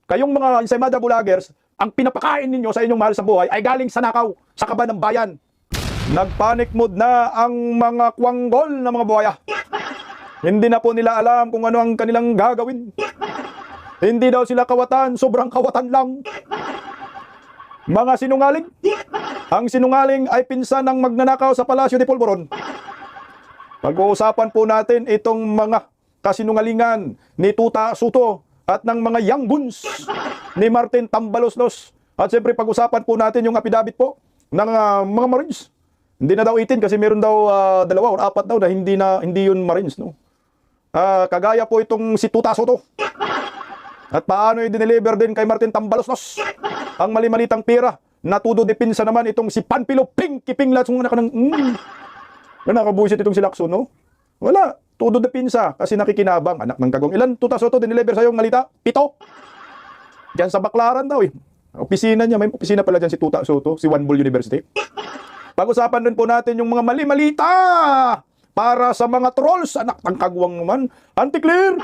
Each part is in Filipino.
Kayong mga Ensaymada vloggers, ang pinapakain ninyo sa inyong mahal sa buhay ay galing sa nakaw, sa kaba ng bayan. Nagpanic mode na ang mga kwanggol na mga buhaya. Hindi na po nila alam kung ano ang kanilang gagawin. Hindi daw sila kawatan, sobrang kawatan lang. Mga sinungaling. Ang sinungaling ay pinsan ng magnanakaw sa Palasyo de Polvoron. Pag-uusapan po natin itong mga kasinungalingan ni Tuta Soto at ng mga young guns ni Martin Tambaloslos. At siyempre pag-usapan po natin yung affidavit po ng mga Marines. Hindi na daw 18 kasi meron daw 2 o 4 daw na hindi yun Marines, no. Kagaya po itong si Tuta Soto. At paano i-deliver din kay Martin Tambaloslos ang mali-malitang pera na tudo depensa naman itong si Panpilo Pinky Pinglat ng nakabuisit itong si Lacson, no? Wala, tudo depensa kasi nakikinabang, anak ng kagong. Ilan Tuta Soto dineliver sa yung malita? 7. Diyan sa Baklaran daw eh. Opisina niya, may opisina pala diyan si Tuta Soto, si One Bull University. Pag-usapan din po natin yung mga mali-malita para sa mga trolls, anak ng kagwang naman. Anti-clear!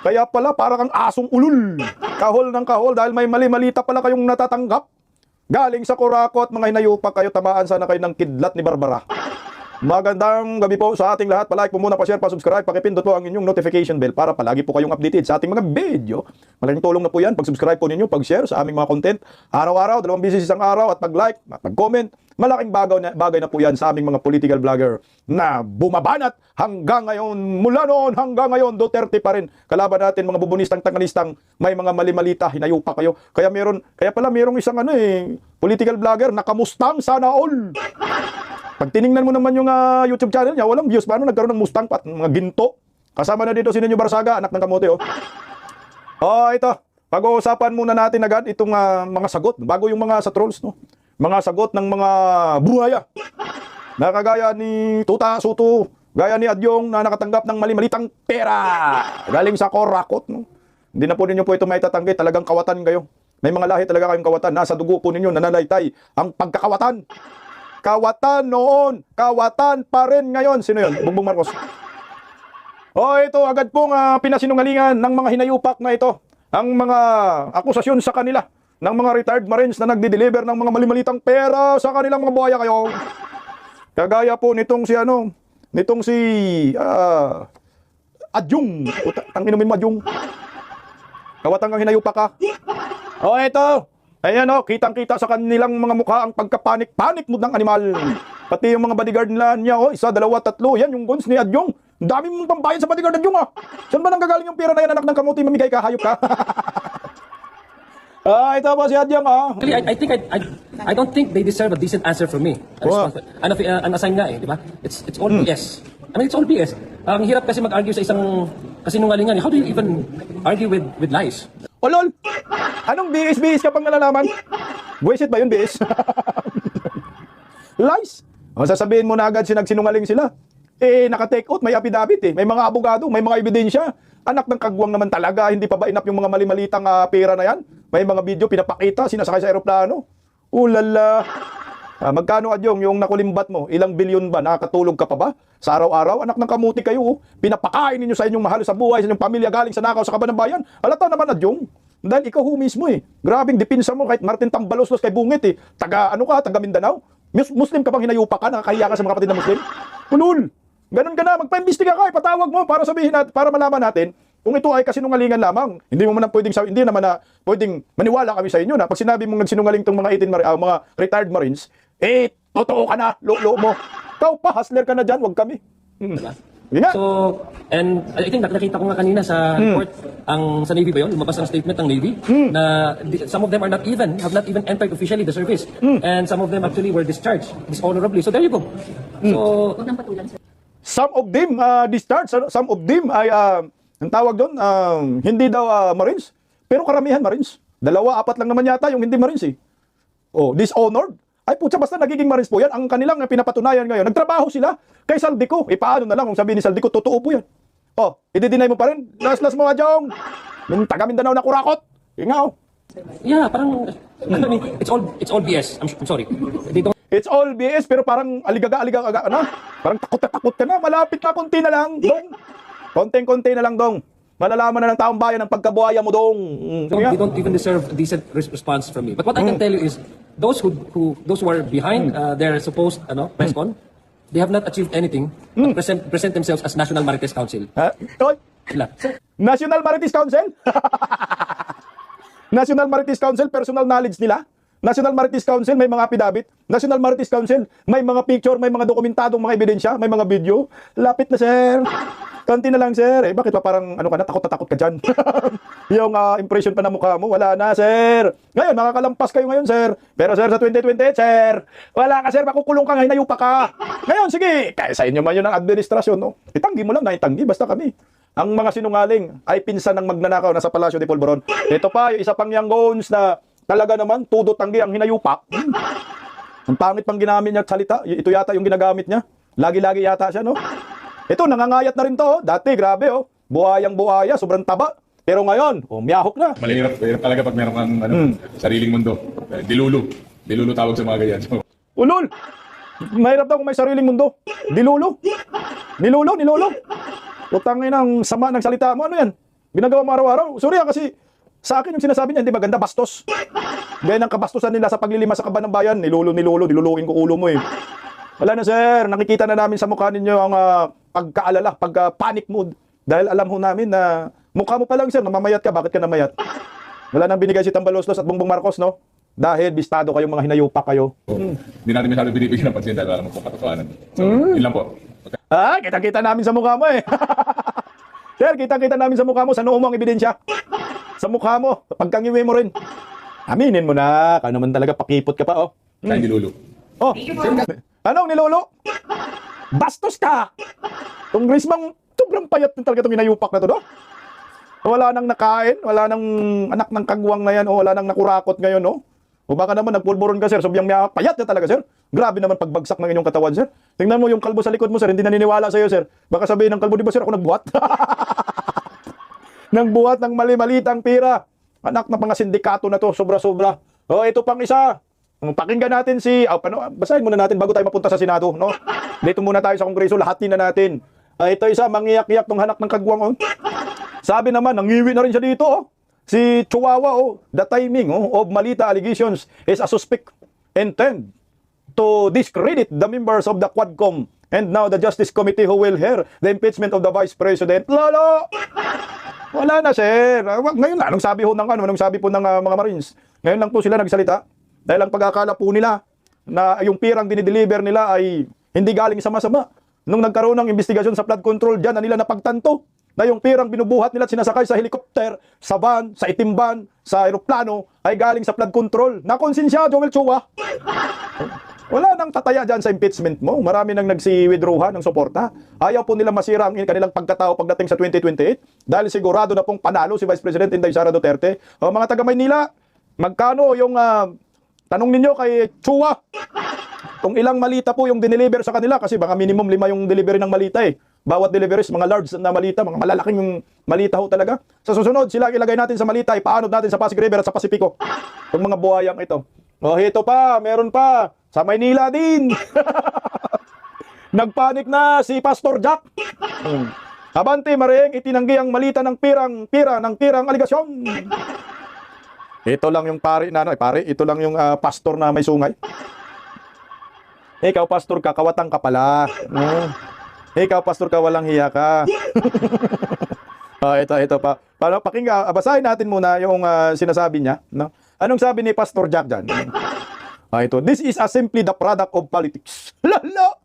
Kaya pala para kang asong ulul. Kahol ng kahol dahil may mali-malita pala kayong natatanggap. Galing sa Coraco at mga hinayupak kayo, tamaan sana kayo ng kidlat ni Barbara. Magandang gabi po sa ating lahat. Pa-like po muna, pa-share, pa-subscribe, pakipindot po ang inyong notification bell para palagi po kayong updated sa ating mga video. Malaking tulong na po yan. Pag-subscribe po ninyo, pag-share sa aming mga content. Araw-araw, 2 beses isang araw at pag-like at pag-comment. Malaking bagay na po yan sa aming mga political vlogger na bumabanat hanggang ngayon. Mula noon hanggang ngayon, Duterte pa rin. Kalaban natin mga bubunistang, tangalistang, may mga mali-malita, hinayupa kayo. Kaya pala merong isang political vlogger na kamustang sana all. Pag tiningnan mo naman yung YouTube channel niya, walang views. Paano nagkaroon ng Mustang pat? Mga ginto. Kasama na dito si Nenyo Barsaga, anak ng kamote. Ito. Pag-uusapan muna natin agad itong mga sagot. Bago yung mga sa trolls, no? Mga sagot ng mga buhaya. Na kagaya ni Tuta Soto, gaya ni Adyong na nakatanggap ng mali-malitang pera. Galing sa Coraco, no? Hindi na po ninyo po ito may tatanggi. Talagang kawatan kayo. May mga lahi talaga kayong kawatan. Nasa dugo po ninyo nananalaytay ang pagkakawatan. Kawatan noon, kawatan pa rin ngayon. Sino yun? Bongbong Marcos. Ito agad pong pinasinungalingan ng mga hinayupak na ito. Ang mga akusasyon sa kanila ng mga retired Marines na nagdi-deliver ng mga mali-malitang pera sa kanilang mga buhaya kayo. Kagaya po nitong si Adyong. Ang inumin mo Adyong. Kawatan kang hinayupak ka. Ito. Ayan kitang-kita sa kanilang mga mukha ang pagkapanik-panik mood ng animal. Pati yung mga bodyguard niya, 1, 2, 3. Yan yung guns ni Adyong. Dami mong pambayad sa bodyguard Adyong, Saan ba nang gagaling yung pera na yan, anak ng kamuti, mamigay ka, hayop ka? Ito po si Adyong, Actually, I don't think they deserve a decent answer from me. An assign nga di ba? It's all BS. I mean, it's all BS. Ang hirap kasi mag-argue sa isang kasinungalingan. How do you even argue with lies? Lol! Anong BS ka pang nalalaman? Buwisit ba yun, BS? Lies! Sasabihin mo na agad sinagsinungaling sila. Naka-take out, may affidavit May mga abogado, may mga ebidensya. Anak ng kagwang naman talaga, hindi pa ba enough yung mga mali-malitang pera na yan? May mga video pinapakita, sinasakay sa aeroplano. Ulala! Magkano Adyong yung nakulimbat mo? Ilang bilyon ba? Nakakatulog ka pa ba? Sa araw-araw, anak ng kamuti kayo. Pinapakain ninyo sa inyong mahal sa buhay, sa inyong pamilya galing sa nakaw sa kaba ng bayan. Halata naman Adyong. Dahil ikaw mismo Grabing dipinsa mo kahit Martin Tambaloslos kay Bungit Taga Mindanao? Muslim ka bang hinayupa ka? Nakakahiya ka sa mga kapatid na Muslim? Ulul! Ganun ka na, magpa-imbestiga ka, patawag mo para sabihin natin, para malaman natin kung ito ay kasinungalingan lamang. Hindi naman pwedeng maniwala kami sa inyo na pag sinabi mong nagsinungaling tong mga mga retired Marines, totoo ka na, lolo mo. Ikaw pa, hustler ka na dyan, wag kami. So, and I think nakita ko nga kanina sa report, sa Navy ba yun? Lumabas ang statement ng Navy na some of them have not even entered officially the service. And some of them actually were discharged dishonorably. So there you go. So, some of them discharged, some of them ay ang tawag doon, hindi daw Marines, pero karamihan Marines. 2, 4 lang naman yata yung hindi Marines dishonored. Ay putya, basta nagiging Marines po yan. Ang kanilang pinapatunayan ngayon, nagtrabaho sila kay Saldico. Paano na lang kung sabihin ni Saldico, totoo po yan. I-deny mo pa rin. Las mo Adyong. Yung taga Mindanao na kurakot. yeah, parang, I mean, it's all BS. I'm sorry. They don't It's all BS, pero parang aligaga, Parang takot ka na. Malapit na, konti na lang, dong. Konting-konti na lang, dong. Malalaman na ng taong bayan ang pagkabuhaya mo dong. Sige nga. They don't even deserve a decent response from me. But what I can tell you is, those who are behind their supposed press con, they have not achieved anything but present themselves as National Marites Council. Ha? Oy, Sila. National Marites Council? National Marites Council, personal knowledge nila. National Marites Council, may mga affidavit. National Marites Council, may mga picture, may mga dokumentadong mga ebidensya, may mga video. Lapit na, sir. Kanti na lang, sir. Bakit pa parang, ka na, takot na takot ka dyan? Yung impression pa na mukha mo, wala na, sir. Ngayon, makakalampas kayo ngayon, sir. Pero, sir, sa 2028, sir, wala ka, sir. Makukulong ka, hinayupa ka. Ngayon, sige, kaya sa inyo man yun ang administrasyon, no? Itanggi mo lang na itanggi, basta kami. Ang mga sinungaling ay pinsan ng magnanakaw na sa Palasyo de Polvoron. Ito pa, yung isa pang Yanggons na talaga naman, tudo tanggi ang hinayupak. Ang pangit pang ginamit niya at salita. Ito yata yung ginagamit niya. Lagi-lagi yata siya, no? Ito, nangangayat na rin to. Dati, grabe, oh. Buhayang-buhaya, sobrang taba. Pero ngayon, miyahok na. Mahirap talaga pag meron kang sariling mundo. Dilulo. Dilulo tawag sa mga ganyan. So, Ulol! Mahirap daw kung may sariling mundo. Dilulo. Nilulo. Utangin ang sama ng salita mo. Ano yan? Ginagawa mo araw-araw. Sorry kasi sa akin yung sinasabi niya, hindi maganda, bastos. Gaya ng kabastusan nila sa paglilima sa kaban ng bayan. Niluluin ko ulo mo eh. Wala na, sir. Nakikita na namin sa mukha ninyo ang pagkaalala, pagka-panic mood. Dahil alam ho namin na mukha mo pa lang, sir, namamayat ka. Bakit ka namayat? Wala nang binigay si Tambaloslos at Bongbong Marcos, no? Dahil bistado kayong mga hinayupak kayo. hindi natin masyado binibigyan ng pansin dahil alam mo kung katotohanan. So, yun lang po. Kita-kita namin sa mukha mo eh. Sir, kita-kita namin sa mukha mo. Sa noo mo ang ebidensya. Sa mukha mo. Pagkangiwi mo rin. Aminin mo na. Ka naman talaga, pakipot ka pa, oh. Kaya dilulo. Oh, anong nilolo? Bastos ka! Itong Grismang, sobrang payat din talaga itong hinayupak na to, no? Wala nang nakain, wala nang anak ng kagwang na yan, o wala nang nakurakot ngayon, no? O baka naman nagpulburon ka, sir, sobyang payat na talaga, sir. Grabe naman pagbagsak ng inyong katawan, sir. Tingnan mo yung kalbo sa likod mo, sir, hindi naniniwala sa'yo, sir. Baka sabihin ng kalbo, di ba, sir, ako nagbuhat? Nagbuhat ng mali-malitang pira. Anak ng mga sindikato na to, sobra-sobra. O, ito pang isa. Pakinggan natin basahin muna natin bago tayo mapunta sa Senado, no? Dito muna tayo sa Kongreso, lahatin na natin. Ito isa, mangiyak-iyak tong hanak ng kagwang, oh. Sabi naman, nangiwi na rin siya dito, oh. Si Chihuahua, oh, the timing of Malita allegations is a suspect intend to discredit the members of the Quadcom and now the Justice Committee who will hear the impeachment of the Vice President. Lolo! Wala na, sir. Ngayon na, anong sabi po ng mga Marines? Ngayon lang po sila nagsalita. Dahil ang pagkakala po nila na yung pirang dinideliver nila ay hindi galing sa masama. Nung nagkaroon ng investigasyon sa flood control, dyan na nila napagtanto na yung pirang binubuhat nila at sinasakay sa helicopter, sa van, sa itimban, sa aeroplano ay galing sa flood control. Nakonsensya, Joel Chua. Wala nang tataya dyan sa impeachment mo. Marami nang nagsi-withdrawhan ng suporta. Ayaw po nila masira ang kanilang pagkatao pagdating sa 2028 dahil sigurado na pong panalo si Vice President Inday Sara Duterte. O mga taga Maynila, magkano yung tanong ninyo kay Chua kung ilang malita po yung dineliver sa kanila kasi baka minimum 5 yung delivery ng malita eh. Bawat deliveries, mga large na malita, mga malalaking yung malita ho talaga. Sa susunod, sila ilagay natin sa malita, ipaanod natin sa Pasig River at sa Pasipiko. Yung mga buhayang ito. O, ito pa, meron pa. Sa Maynila din. Nagpanik na si Pastor Jack. Abante, maring itinanggi ang malita ng pirang aligasyon. Ito lang yung pare na ito lang yung pastor na may sungay. Ikaw pastor ka, kawatang ka pala. Ikaw pastor ka, walang hiya ka. Ito pa. Pakinggan, basahin natin muna yung sinasabi niya, no? Anong sabi ni Pastor Jack dyan? Ito, this is simply the product of politics. Lala!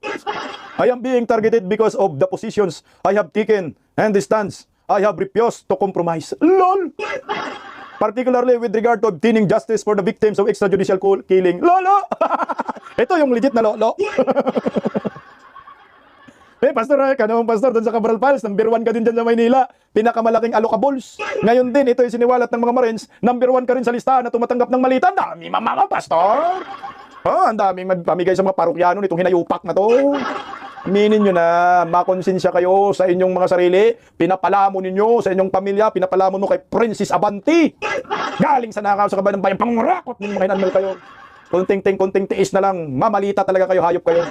I am being targeted because of the positions I have taken and the stance I have refused to compromise. LOL! Particularly with regard to obtaining justice for the victims of extrajudicial killing. Lolo! Ito yung legit na lolo. Pastor, pastor, doon sa Cabral Palace, number 1 ka din dyan sa Maynila. Pinakamalaking alokables. Ngayon din, ito yung siniwalat ng mga Marines, number 1 ka rin sa listahan na tumatanggap ng malita. Ang dami mamama, pastor! Ang daming magpamigay sa mga parokyano nitong hinayupak na to. Aminin nyo na, makonsensya kayo sa inyong mga sarili. Pinapalamo ninyo sa inyong pamilya, pinapalamo mo kay Princess Abanti. Galing sa nakaw sa kaban ng bayan, pangurakot ng mga hinanmal kayo. Konting tiis na lang, mamalita talaga kayo, hayop kayo.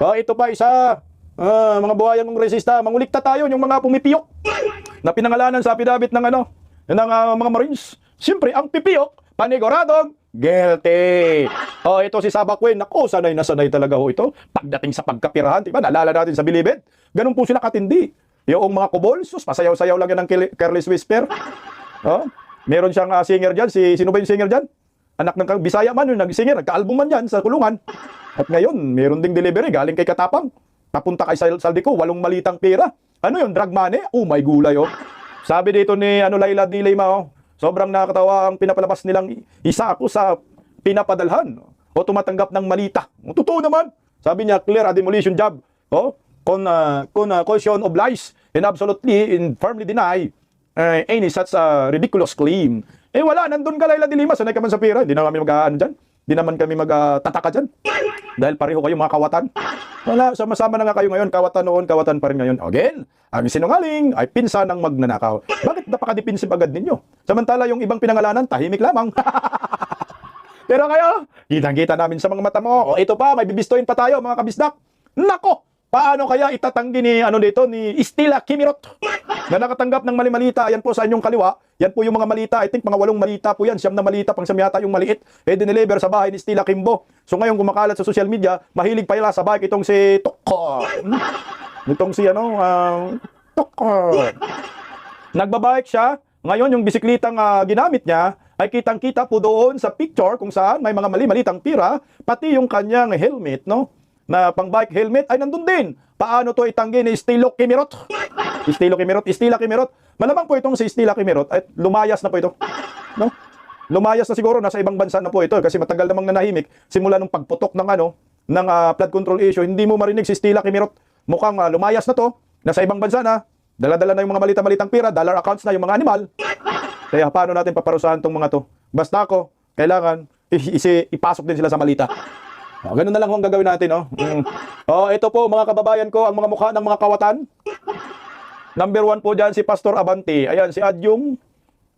Ito pa isa. Mga buhayang kongresista, mangulikta tayo yung mga pumipiyok na pinangalanan sa affidavit ng mga Marines. Siyempre, ang pipiyok, paniguradong guilty. Ito si Sabakwin. Naku, sanay na sanay talaga ho ito. Pagdating sa pagkapirahan, diba? Naalala natin sa Bilibid. Ganun po sila katindi. Yung mga kubolsos, pasayaw-sayaw lang yan ng careless whisper. Meron siyang singer dyan. Sino ba yung singer dyan? Anak ng Bisaya man yung nag-singer. Nagka-album man yan sa kulungan. At ngayon, meron ding delivery galing kay Katapang. Papunta kay Saldico, 8 malitang pera. Ano yun? Drug money? Oh my gulay, oh. Sabi dito ni Laila Di Lima, oh. Sobrang nakakatawa ang pinapalabas nilang isa ako sa pinapadalhan o tumatanggap ng malita. Totoo naman. Sabi niya, clear a demolition job. Caution of lies and absolutely and firmly deny any such ridiculous claim. Wala, nandun ka Laila Di Lima, sanay ka man sa pera. Hindi na kami mag-aan dyan. Hindi naman kami magtataka dyan. Dahil pareho kayo mga kawatan. Wala, sama-sama na nga kayo ngayon. Kawatan noon, kawatan pa rin ngayon. Again, ang sinungaling ay pinsan ng magnanakaw. Bakit napaka-defensive agad ninyo? Samantala yung ibang pinangalanan, tahimik lamang. Pero kayo, kitang-kita namin sa mga mata mo. Ito pa, may bibistoyin pa tayo mga kabisdak. Nako! Paano kaya itatanggi ni Stila Kimirot na nakatanggap ng mali-malita? Ayan po sa inyong kaliwa. Yan po yung mga malita. I think mga 8 malita po yan. 9 na malita, pang samyata yung maliit. Dineliver sa bahay ni Stila Kimbo. So ngayon kumakalat sa social media, mahilig pa ila sa bike itong si Toko. Itong si Toko. Nagbabike siya. Ngayon yung bisiklitang ginamit niya ay kitang-kita po doon sa picture kung saan may mga mali-malitang pira, pati yung kanyang helmet, no? Na pang bike helmet ay nandun din. Paano to itanggi ni Stila Kimirot? Stila Kimirot. Malamang po itong si Stila Kimirot ay lumayas na po ito. No? Lumayas na siguro, nasa ibang bansa na po ito kasi matagal namang nanahimik simula nung pagputok ng flood control issue. Hindi mo marinig si Stila Kimirot. Mukhang lumayas na to. Nasa ibang bansa na. Dala-dala na yung mga malita-malitang pira, dollar accounts na yung mga animal. Kaya paano natin paparusahan tong mga to? Basta ako, kailangan ipasok din sila sa malita. Ganun na lang ang gagawin natin, no? Ito po, mga kababayan ko, ang mga mukha ng mga kawatan. Number 1 po dyan, si Pastor Abante. Ayan, si Adyong.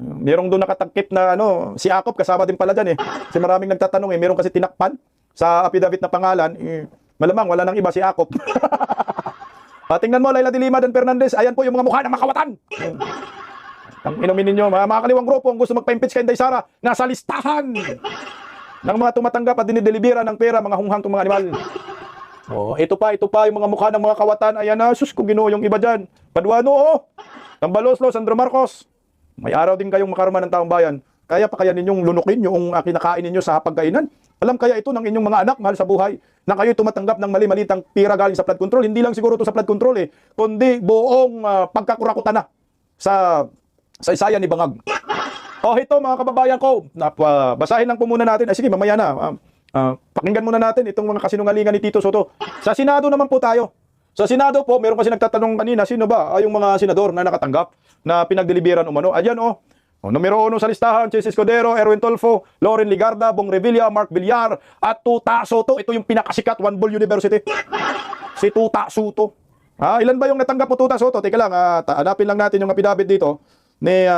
Merong doon nakatagkip na, si Akop, kasama din pala dyan, eh. Kasi maraming nagtatanong, meron kasi tinakpan sa affidavit na pangalan. Malamang, wala nang iba si Akop. Tingnan mo, Laila Di Lima, Dan Fernandez. Ayan po yung mga mukha ng mga kawatan. Ang inumin ninyo, mga kaliwang grupo, ang gusto magpa-impeach kay Inday Sara, nasa listahan ng mga tumatanggap at dinidelibera ng pera, mga hunghang mga animal. Ito pa yung mga mukha ng mga kawatan. Ayan na, sus, kung Ginoo yung iba dyan. Paduano, Tambaloslo, Sandro Marcos. May araw din kayong makarama ng taong bayan. Kaya pa kaya ninyong lunukin yung kinakain ninyo sa hapagkainan? Alam kaya ito ng inyong mga anak, mahal sa buhay, na kayo tumatanggap ng mali-malitang pira galing sa flood control. Hindi lang siguro ito sa flood control, kundi buong pagkakurakutan na sa isayan ni Bangag. Ito mga kababayan ko, basahin lang po muna natin. Sige, mamaya na. Pakinggan muna natin itong mga kasinungalingan ni Tito Soto. Sa Senado naman po tayo. Sa Senado po, meron kasi nagtatanong kanina, sino ba yung mga senador na nakatanggap na pinagdeliberan umano? Ayan numero 1 sa listahan, Chis Escudero, Erwin Tolfo, Loren Ligarda, Bong Revilla, Mark Villar, at Tuta Soto. Ito yung pinakasikat, One Bull University. Si Tuta Soto. Ilan ba yung natanggap mo, Tuta Soto? Teka lang, hanapin lang natin yung affidavit dito ni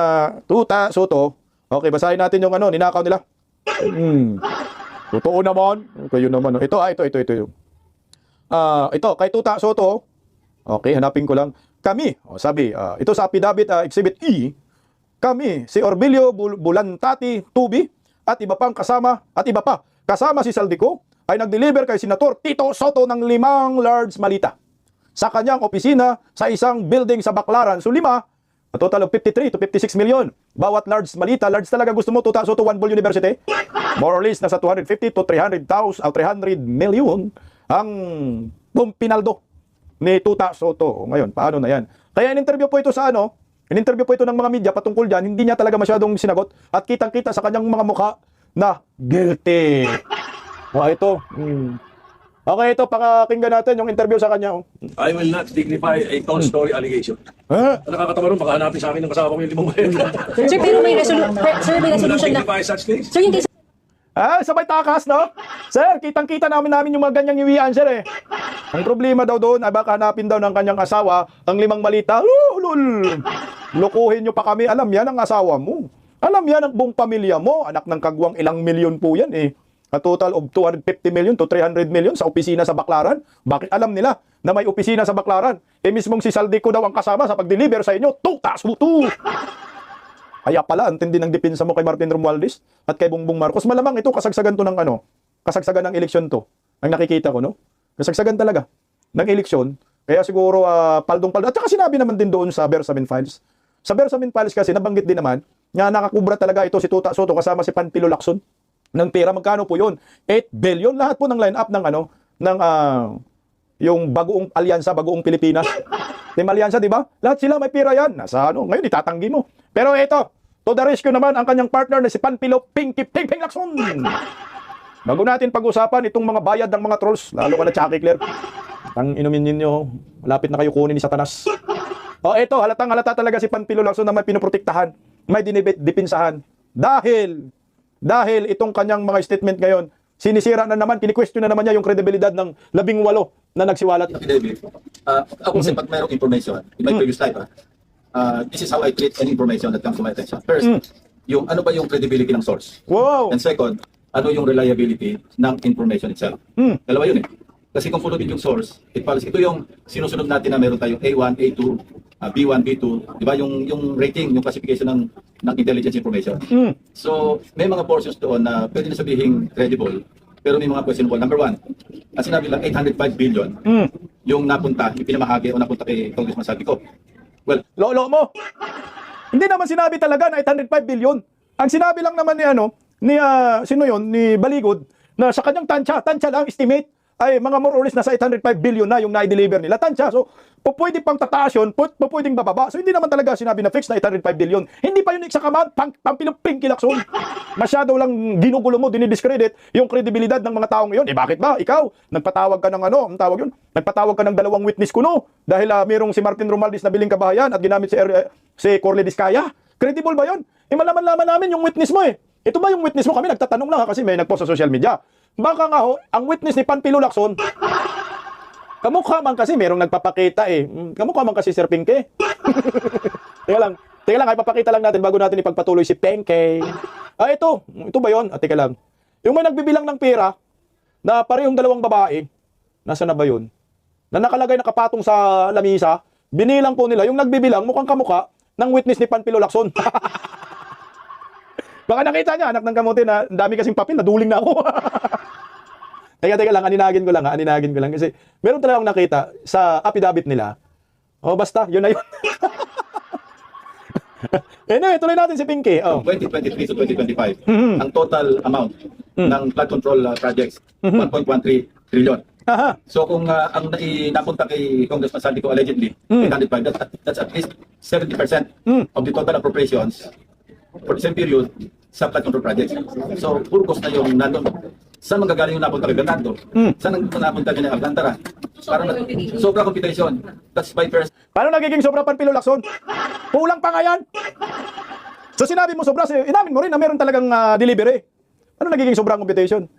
Tuta Soto. Okay, basahin natin yung ninakaw nila. Totoo naman. Kayo naman. Ito. Ito, kay Tuta Soto. Okay, hanapin ko lang. Kami, sabi, ito sa affidavit, Exhibit E, kami, si Orbilio Bulantati Tubi, at iba pa, kasama si Saldico, ay nag-deliver kay Senator Tito Soto ng 5 large malita sa kanyang opisina sa isang building sa Baclaran. So 5, a total of 53 to 56 million. Bawat large malita, large talaga gusto mo, Tuta Soto, One Bull University. More or less, nasa 250 to 300 million ang pinaldo ni Tuta Soto. Ngayon, paano na yan? Kaya in-interview po ito sa in-interview po ito ng mga media patungkol dyan, hindi niya talaga masyadong sinagot at kitang-kita sa kanyang mga mukha na guilty. Ito. Okay, ito, pakakinggan natin yung interview sa kanya. I will not dignify a tall story allegation. Nakakatawa rin, baka hanapin sa akin ng kasama ko yung 5 million. Sir, pero may I will not resolution na. dignify such things. Sir, yung case Sabay takas, no? Sir, kitang-kita namin yung mga ganyang iwian, sir, Ang problema daw doon ay baka hanapin daw ng kanyang asawa ang 5 malita. Lukuhin nyo pa kami. Alam yan ang asawa mo. Alam yan ang buong pamilya mo. Anak ng kagwang, ilang milyon po yan, a total of 250 million to 300 million sa opisina sa Baclaran. Bakit alam nila na may opisina sa Baclaran? Mismong si Saldico daw ang kasama sa pag-deliver sa inyo. Tuta, sutu! Kaya pala, ang tindi ng depensa mo kay Martin Romualdez at kay Bongbong Marcos. Malamang ito, kasagsagan to ng kasagsagan ng eleksyon to. Ang nakikita ko, no? Kasagsagan talaga ng eleksyon. Kaya siguro, paldong-paldo. At saka sinabi naman din doon sa Bersamin Files. Sa Bersamin Files kasi, nabanggit din naman, nga nakakubra talaga ito si Tuta Soto kasama si Panfilo Lacson ng pera. Magkano po yun? 8 billion. Lahat po ng line-up ng yung bagoong alyansa, bagoong Pilipinas. Team Alyansa, di ba? Lahat sila may pera yan. Nasa ngayon itatanggi mo. Pero ito, to the rescue naman ang kanyang partner na si Panfilo Pinky Ping Lacson. Bago natin pag-usapan itong mga bayad ng mga trolls, lalo ka na Chucky Claire. Ang inumin ninyo, malapit na kayo kunin ni Satanas. Ito, halatang-halata talaga si Panfilo Lacson na may pinoprotektahan, may dinipinsahan. Dahil itong kanyang mga statement ngayon, sinisira na naman, kini-question na naman niya yung kredibilidad ng 18 na nagsiwalat. David, ako kasi pag mayroong information, in my previous life, this is how I treat any information that comes to my attention. First, yung ano ba yung credibility ng source? Wow! And second, ano yung reliability ng information itself? Dalawa yun eh. Kasi kung follow din yung source, it follows. Ito yung sinusunod natin na meron tayong A1, A2, B1, B2, di ba? Yung rating, yung classification ng intelligence information. So, may mga portions doon na pwede na sabihin credible, pero may mga questionable. Number one, as sinabi lang, 805 billion yung napunta, yung pinamahagi o napunta kay Congressman Saldico. Well, Lolo mo. Hindi naman sinabi talaga na 805 billion. Ang sinabi lang naman sino yun, ni Baligod, na sa kanyang tansya lang, estimate, ay mga more or less nasa 805 billion na yung na-deliver nila. Tansya. So, pwede pang tataas yun, pwedeng bababa. So, hindi naman talaga sinabi na fix na 805 billion. Hindi pa yun exact amount, Panfilo Pinky Lacson. Masyado lang ginugulo mo, dinidiscredit yung kredibilidad ng mga taong yun. Bakit ba? Ikaw, nagpatawag ka ng ang tawag yun? Nagpatawag ka ng 2 witness kuno. Dahil merong si Martin Romualdez na biling kabahayan at ginamit si Corle Discaya. Credible ba yun? Malaman-laman namin yung witness mo eh. Ito ba yung witness mo? Kami nagtatanong lang kasi may nagpost sa social media. Baka nga ang witness ni Panfilo Lacson, kamukha man kasi merong nagpapakita eh. Kamukha man kasi Sir Pinky. Teka lang, ay papakita lang natin bago natin ipagpatuloy si Pinky. Ito ba yun? Teka lang. Yung may nagbibilang ng pera na parehong 2 babae, nasa na ba yun? Na nakalagay nakapatong sa lamisa, binilang po nila, yung nagbibilang mukhang kamukha ng witness ni Panfilo Lacson. Baka nakita niya, anak ng kamote na dami kasing papel, naduling na ako. Teka lang, aninagin ko lang. Kasi meron talagang nakita sa affidavit nila. Basta, yun na yun. Tuloy natin si Pinky. 2023 to 2025, ang total amount ng flood control projects, 1.13 trillion. Aha. So kung ang napunta kay Congressman Saldico allegedly, 805, that's at least 70% of the total appropriations for the same period sa flood control projects. So, puro cost na yung nandun. Saan manggagaling yung napunta kay Bernardo? Saan ang napunta niya ng Alcantara? Parang sobra computation. That's my first. Paano nagiging sobra Panfilo Lacson? Kulang pa nga yan. So sinabi mo sobra, inamin mo rin na meron talagang delivery. Ano nagiging sobrang computation?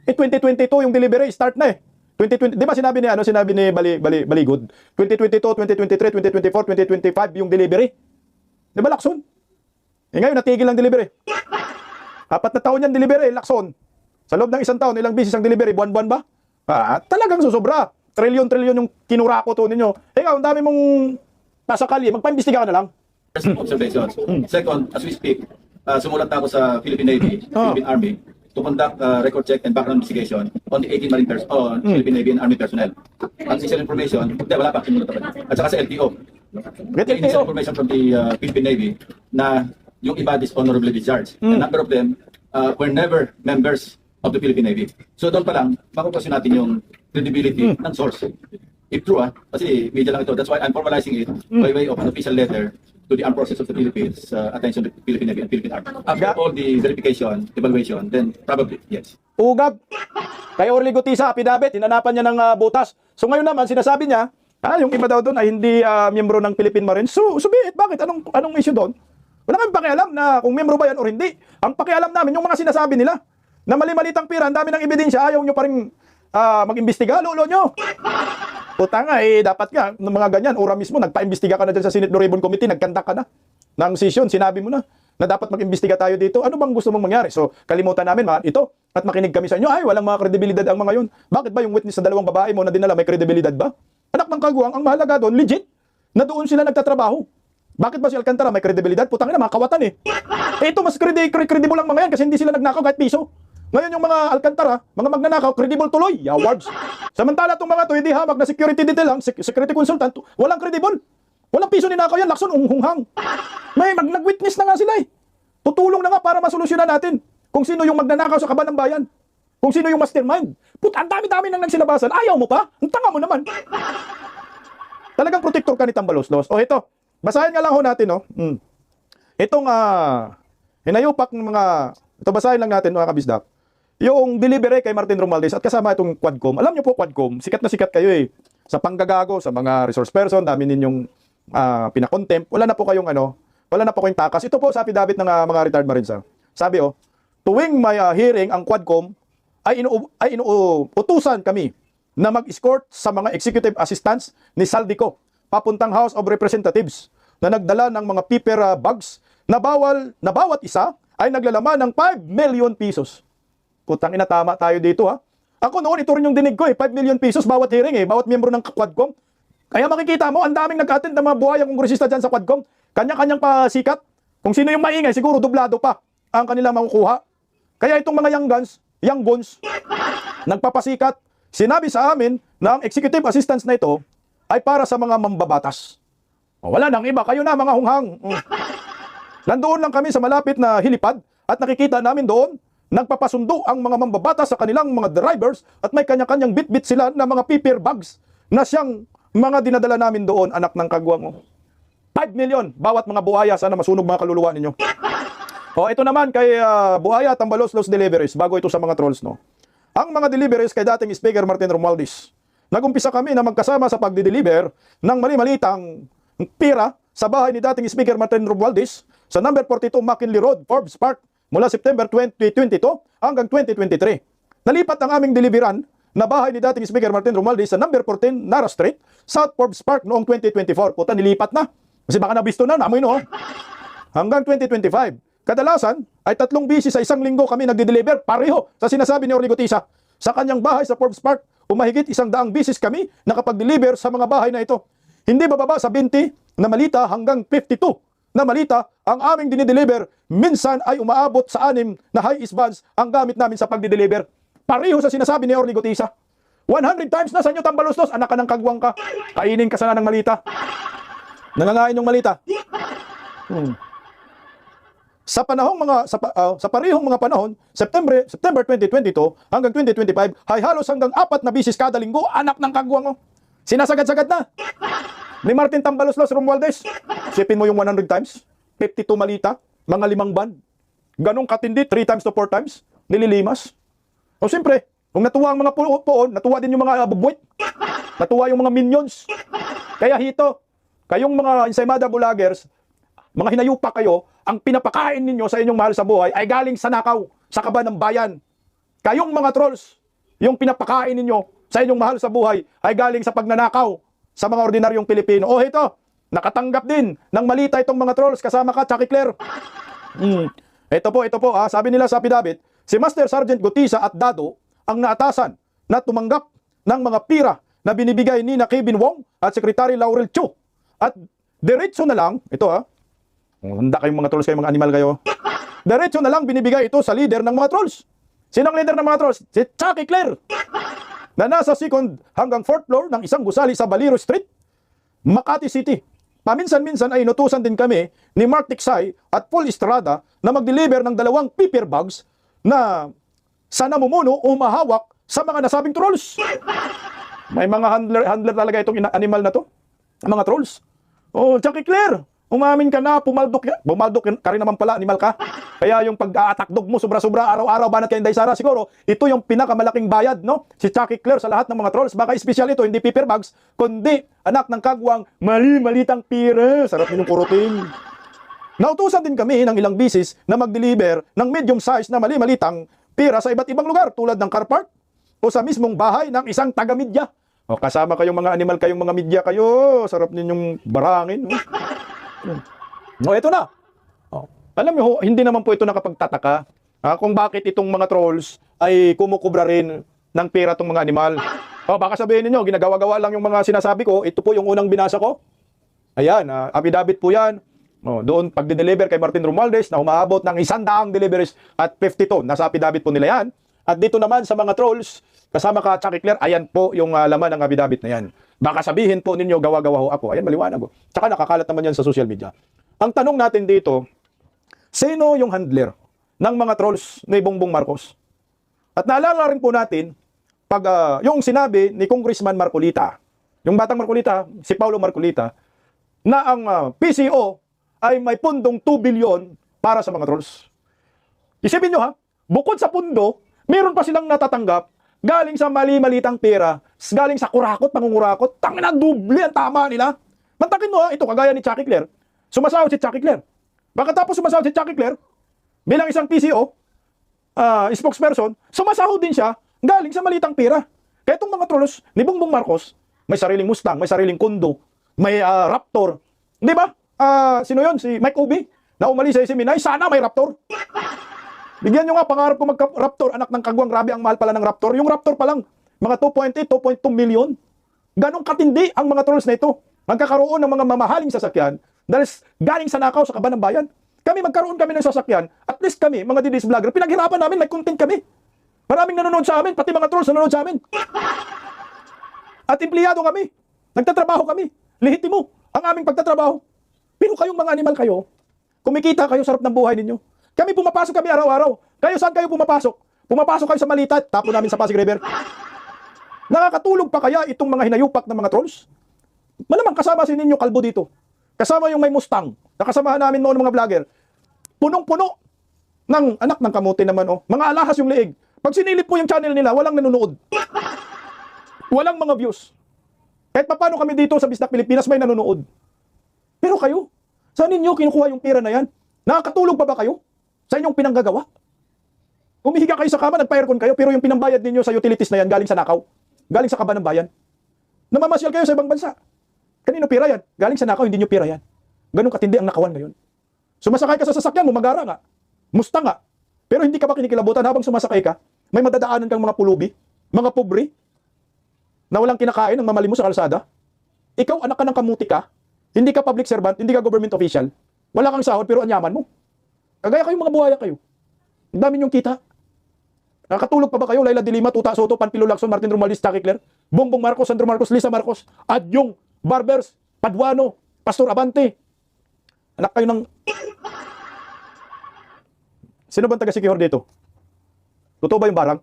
2022 yung delivery, start na eh. 2020, di ba sinabi ni Baligod? 2022, 2023, 2024, 2025 yung delivery. Di ba Lacson? Ngayon, natigil ang delivery. 4 na taon yan delivery, Lacson. Sa loob ng 1 taon, ilang beses ang delivery? Buwan-buwan ba? Talagang susobra. Trilyon-trilyon yung kinurako to ninyo. Ikaw, ang dami mong nasa kalye, magpaimbestiga ka na lang. First observations. Second, as we speak, sumulat na ako sa Philippine Navy, Philippine Army, to conduct record check and background investigation on the 18 Marine Philippine Navy and Army personnel. Ang initial information, wala pa, simulat pa. At saka sa LTO. The initial information from the Philippine Navy na yung iba dishonorably discharged. A number of them were never members of the Philippine Navy. So doon pa lang, makukwestiyon natin yung credibility ng source. If true, kasi media lang ito. That's why I'm formalizing it by way of an official letter to the armed forces of the Philippines, attention to the Philippine Navy and Philippine Army. After all the verification, evaluation, then probably, yes. Ugab. Kay Orly Gutisa, affidavit, hinanapan niya ng butas. So ngayon naman, sinasabi niya, yung iba daw doon ay hindi miyembro ng Philippine Marines. So, be it. Bakit? Anong issue doon? Wala kami pakialam na kung miyembro ba yan o hindi. Ang pakialam namin, yung mga sinasabi nila, na mali-malitang pira, ang dami ng ebidensya, ayaw nyo pa rin mag-imbestiga, lolo nyo. Puta nga, dapat nga, ng mga ganyan, ora mismo, nagpa-imbestiga ka na dyan sa Senate Blue Ribbon Committee, nagkanta ka na ng session, sinabi mo na dapat mag-imbestiga tayo dito. Ano bang gusto mong mangyari? So, kalimutan namin, ito, at makinig kami sa inyo, ay, walang mga kredibilidad ang mga yun. Bakit ba yung witness sa 2 babae mo na dinala may kredibilidad ba? Anak ng kagwang, ang mahalaga doon, legit, na doon sila nagtatrabaho. Bakit ba si Alcantara may kredibilidad? Putang ina, mga kawatan eh. Ito, mas credible ang mga yan kasi hindi sila nagnakaw kahit piso. Ngayon yung mga Alcantara, mga magnanakaw, credible tuloy. Awards. Samantala itong mga to, hindi hamak na security detail lang, security consultant, walang credible. Walang piso ninakaw yan, lakson, unghunghang. May nag-witness na nga sila eh. Tutulong na nga para masolusyonan natin kung sino yung magnanakaw sa kaban ng bayan. Kung sino yung mastermind. Ang dami-dami nang nagsilabasan. Ayaw mo pa? Ang tanga mo naman. Talagang protector ka ni Tambaloslos. O ito, basahin nga lang ho natin, no? Itong hinayupak ng mga, ito basahin lang natin mga kabisdak. Yung delivery kay Martin Romualdez at kasama itong Quadcom. Alam niyo po Quadcom, sikat na sikat kayo eh. Sa panggagago, sa mga resource person, dami ninyong pinakontempt. Wala na po kayong wala na po kayong takas. Ito po sa affidavit ng mga retired Marines. Sabi tuwing may hearing ang Quadcom ay inuutusan kami na mag-escort sa mga executive assistants ni Saldico papuntang House of Representatives na nagdala ng mga paper bags na bawat isa ay naglalaman ng 5 million pesos. Putang ina, tama tayo dito ha. Ako noon, ito rin yung dinig ko 5 million pesos bawat hearing bawat miyembro ng Quadcom. Kaya makikita mo, ang daming nag-attend ng mga buhayang kongresista dyan sa Quadcom. Kanya-kanyang pasikat. Kung sino yung maingay, siguro dublado pa ang kanila makukuha. Kaya itong mga young guns, nagpapasikat. Sinabi sa amin na ang executive assistants na ito ay para sa mga mambabatas. Wala nang iba, kayo na mga hunghang. Nandoon lang kami sa malapit na hilipad at nakikita namin doon, nagpapasundo ang mga mambabatas sa kanilang mga drivers at may kanya-kanyang bit-bit sila na mga paper bags na siyang mga dinadala namin doon, anak ng kagwang. 5 million bawat mga buhaya, sana masunog mga kaluluwa ninyo. Ito naman kay Buhaya Tambaloslos Deliveries, bago ito sa mga trolls, no. Ang mga deliveries kay dating Speaker Martin Romualdez. Nagumpisa kami na magkasama sa pagdi-deliver ng mali-malitang pira sa bahay ni dating Speaker Martin Romualdez sa number 42 McKinley Road, Forbes Park, mula September 2022 hanggang 2023. Nalipat ang aming deliveran na bahay ni dating Speaker Martin Romualdez sa number 14 Nara Street, South Forbes Park noong 2024. Puta, nilipat na. Kasi baka nabisto na, namoy no. Hanggang 2025. Kadalasan ay 3 bisis sa isang linggo kami nagde-deliver, pareho sa sinasabi ni Orly Gutisa. Sa kanyang bahay sa Forbes Park, umahigit 100 bisis kami nakapag-deliver sa mga bahay na ito. Hindi bababa sa 20 na malita hanggang 52 na malita ang aming dinideliver. Minsan ay umaabot sa 6 na high-is vans ang gamit namin sa pagdi-deliver. Pareho sa sinasabi ni Orly Gutisa. 100 times na sa inyo, Tambaloslos, anak ka ng kagwang ka. Kainin ka sana ng malita. Nangangain yung malita. Sa parehong mga panahon, September 2022 hanggang 2025, ay halos hanggang 4 na bisis kada linggo, anak ng kagwang. Sinasagad-sagad na. Ni Martin Tambaloslos Romualdez. Sipin mo yung 100 times, 52 malita, mga 5 ban. Ganong katindi, 3 times to 4 times, nililimas. Siyempre, kung natuwa ang mga poon, natuwa din yung mga bubwit. Natuwa yung mga minions. Kaya hito, kayong mga ensaymada vloggers, mga hinayupa kayo, ang pinapakain ninyo sa inyong mahal sa buhay ay galing sa nakaw, sa kaban ng bayan. Kayong mga trolls, yung pinapakain ninyo sa inyong mahal sa buhay ay galing sa pagnanakaw sa mga ordinaryong Pilipino. Ito, nakatanggap din ng malita itong mga trolls. Kasama ka, Chucky Claire. Ito po, sabi nila sa affidavit, si Master Sergeant Gutisa at Dado ang naatasan na tumanggap ng mga pira na binibigay ni Kevin Wong at Secretary Laurel Chu. At diretso na lang, ito handa kayong mga trolls, kayong mga animal kayo. Diretso na lang binibigay ito sa leader ng mga trolls. Sino ang leader ng mga trolls? Si Chucky Claire. Na nasa 2nd hanggang 4th floor ng isang gusali sa Baliro Street, Makati City. Paminsan-minsan ay inutusan din kami ni Mark Tiksay at Paul Estrada na mag-deliver ng 2 paper bags na sa namumuno o mahawak sa mga nasabing trolls. May mga handler talaga itong animal na to. Mga trolls. Chucky Claire, umamin ka na, bumaldok ka rin naman pala, animal ka. Kaya yung pag-aatakdog mo, sobra-sobra, araw-araw, banat kay Inday Sara, siguro, ito yung pinakamalaking bayad, no? Si Chucky Claire sa lahat ng mga trolls. Baka special ito, hindi paper bags, kundi anak ng kagwang, mali-malitang pira. Sarap ninyong kurutin. Nautusan din kami ng ilang bisis na mag-deliver ng medium size na mali-malitang pira sa iba't ibang lugar, tulad ng car park o sa mismong bahay ng isang taga-media. Kasama kayong mga animal, kayong mga media kayo. Sarap ninyong barangin. Ito na. Alam niyo, hindi naman po ito nakapagtataka kung bakit itong mga trolls ay kumukubra rin ng pera tong mga animal. O baka sabihin niyo, ginagawa-gawa lang yung mga sinasabi ko. Ito po yung unang binasa ko. Ayan, affidavit po yan. O, doon pagde-deliver kay Martin Romualdez na umaabot ng 100 deliveries at 52. Nasa affidavit po nila yan. At dito naman sa mga trolls, kasama ka Chucky Claire, ayan po yung laman ng affidavit na yan. Baka sabihin po ninyo, gawa-gawa ho ako. Ayan, maliwanag ho. Tsaka nakakalat naman yan sa social media. Ang tanong natin dito, sino yung handler ng mga trolls ni Bongbong Marcos? At naalala rin po natin, pag yung sinabi ni Congressman Marcolita, yung batang Marcolita, si Paulo Marcolita, na ang PCO ay may pundong 2 billion para sa mga trolls. Isipin nyo ha, bukod sa pundo, meron pa silang natatanggap galing sa mali-malitang pera, galing sa kurakot, pangungurakot, tangina duble ang tama nila. Mantakin mo ha, ito kagaya ni Chucky Claire. Sumasahod si Chucky Claire. Pagkatapos sumasahod si Chucky Claire, bilang isang PCO, spokesperson, sumasahod din siya galing sa malitang pera. Kaya itong mga trolls ni Bongbong Marcos, may sariling Mustang, may sariling kondo, may Raptor. Di ba? Sino yon? Si Mike Ubi, na umalis sa Seminay, sana may Raptor. Bigyan nyo nga, pangarap ko magka-Raptor, anak ng kagwang, grabe ang mahal pala ng Raptor. Yung Raptor pa lang, mga 2.8, 2.2 million. Ganong katindi ang mga trolls na ito. Magkakaroon ng mga mamahaling sasakyan dahil galing sa nakaw sa kaban ng bayan. Kami magkaroon kami ng sasakyan, at least kami, mga DDS vlogger, pinaghirapan namin, may content kami. Maraming nanonood sa amin, pati mga trolls nanonood sa amin. At empleyado kami. Nagtatrabaho kami. Lehitimo ang aming pagtatrabaho. Pero kayong mga animal kayo, kumikita kayo, sarap ng buhay ninyo. Kami pumapasok kami araw-araw. Kayo saan kayo pumapasok? Pumapasok kayo sa Malita, tapo namin sa Pasig River. Nakakatulog pa kaya itong mga hinayupak ng mga trolls? Malamang kasama si Ninyo Kalbo dito. Kasama yung may Mustang. Nakasamahan namin noon mga vlogger. Punong-puno ng anak ng kamote naman. Oh. Mga alahas yung leeg. Pag sinilip po yung channel nila, walang nanonood. Walang mga views. Kahit paano kami dito sa Bisdak Pilipinas may nanonood. Pero kayo, saan ninyo kinukuha yung pera na yan? Nakakatulog pa ba kayo sa inyong pinanggagawa? Umihiga kayo sa kama, nagpa-aircon kayo, pero yung pinambayad ninyo sa utilities na yan galing sa nakaw. Galing sa kaban ng bayan. Namamasyal kayo sa ibang bansa. Kanino pera yan? Galing sa nakaw, hindi nyo pera yan. Ganun katindi ang nakawan ngayon. Sumasakay ka sa sasakyan mo, magara nga. Mustang nga. Pero hindi ka ba kinikilabutan habang sumasakay ka? May madadaanan kang mga pulubi, mga pobre, na walang kinakain ng mamali mo sa kalsada. Ikaw, anak ka ng kamuti ka, hindi ka public servant, hindi ka government official, wala kang sahod pero anyaman mo. Kagaya kayong mga buhaya kayo. Ang dami nyong kita. Nakatulog pa ba kayo? Laila de Lima, Tuta Soto, Panfilo Lacson, Martin Romualdez, Chucky Claire, Bongbong Marcos, Sandro Marcos, Lisa Marcos, Adyong, Barbers, Paduano, Pastor Abante. Anak kayo ng... Sino bang taga-secure dito? Totoo ba yung barang?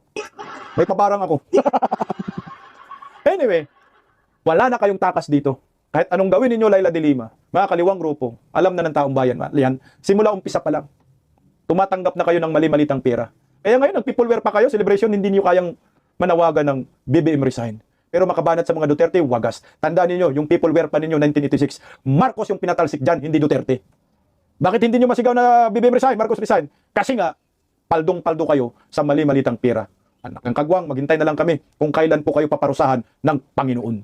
May pabarang ako. Anyway, wala na kayong takas dito. Kahit anong gawin ninyo, Laila de Lima, mga kaliwang grupo, alam na ng taong bayan. Yan, simula umpisa pa lang. Tumatanggap na kayo ng mali-malitang pera. Kaya ngayon, nag-peopleware pa kayo, celebration, hindi niyo kayang manawagan ng BBM resign. Pero makabanat sa mga Duterte, wagas. Tandaan niyo, yung peopleware pa ninyo 1986, Marcos yung pinatalsik dyan, hindi Duterte. Bakit hindi niyo masigaw na BBM resign, Marcos resign? Kasi nga, paldong-paldo kayo sa mali-malitang pera. Anak ng kagwang, maghintay na lang kami kung kailan po kayo paparusahan ng Panginoon.